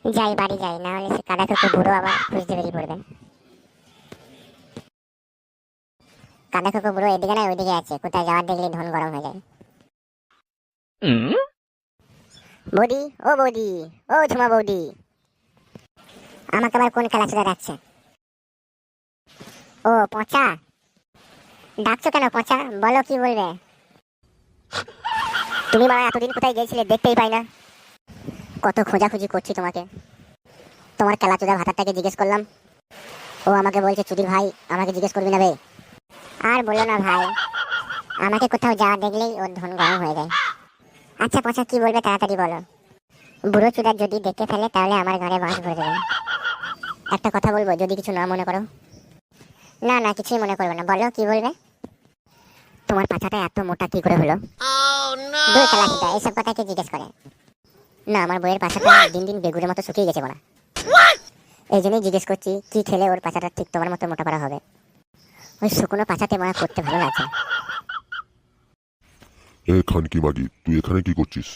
যাই বাড়ি যাই, না হলে সে কাদা খোকে বুড়ো আবার খুঁজতে বেরিয়ে পড়বে। কাদা খোকে বুড়ো এদিকে না ওইদিকে আছে, কোথায় যাওয়ার দেখলে ধন গরম হয়ে যায়। বৌদি, ও বৌদি, ও ঝুমা বৌদি, আমাকে আবার কোন খেলা চুদা ডাকছে? ও পচা, ডাকছো কেন পচা? বলো কি বলবে? তুমি মানে এতদিন কোথায় গিয়েছিলে দেখতেই পাই না। কত খোঁজাখুঁজি করছি তোমাকে। তোমার খেলা চুদা ভাতাটাকে জিজ্ঞেস করলাম, ও আমাকে বলছে চুদির ভাই আমাকে জিজ্ঞেস করবি না বে। আর বলো না ভাই, আমাকে কোথাও যাওয়া দেখলেই ওর ধন গরম হয়ে যায়। আচ্ছা পচা কি বলবে তাড়াতাড়ি বলো। বুড়ো চুদার যদি দেখে ফেলে তাহলে আমার ঘরে বাস ভরে দেবে। একটা কথা বলবো, যদি কিছু না মনে করো। না না, কিছুই মনে করবো না, বলো কি বলবে। তোমার পাছাটা এত মোটা কি করে হলো? দুই খেলা চুদা এইসব কথা কে জিজ্ঞেস করে? না, আমার বইয়ের পাছাটা দিন দিন বেগুনের মতো শুকিয়ে গেছে বলা। এই জন্যই জিজ্ঞেস করছি, কি খেলে ওর পাছাটা ঠিক তোমার মতো মোটা করা হবে? ওই শুকনো পাছাতে মনে করতে ভালো লাগছে। এ খানকি মাগি, তুই এখানে কি করছিস?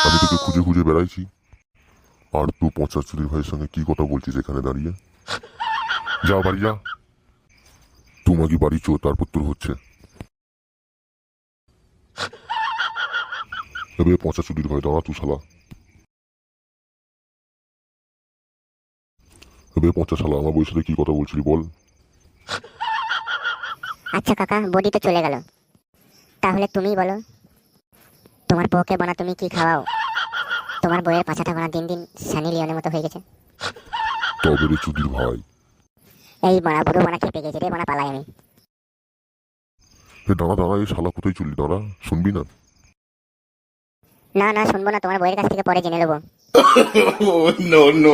আমি তোকে খুঁজে খুঁজে বেড়াইছি, আর তুই পচা চুরির ভাইয়ের সঙ্গে কি কথা বলছিস এখানে দাঁড়িয়ে? যা বাড়ি যা, তুই মাগি বাড়ি চো, তারপর তোর হচ্ছে। এবে পচা চুরির ভাই দাঁড়া, তুই শালা। এবে পচা শালা, আমার বউয়ের সাথে কি কথা বলছিলি বল? আচ্ছা কাকা, বডি তো চলে গেল, তাহলে তুমিই বলো, তোমার বউকে বানা তুমি কি খাওয়াও? তোমার বউয়ের পাছাটা বানা দিন দিন সানি লিওনের মতো হয়ে গেছে। তবে রে চুদির ভাই। এই বানা বুড়ো বানা খেপে গেছে রে, বানা পালাই আমি। এ দাঁড়া দাঁড়া, এই শালা কোথায় চললি? দাঁড়া, শুনবি না? না না শুনবো না, তোমার বউয়ের কাছ থেকে পরে জেনে নেবো। No, no,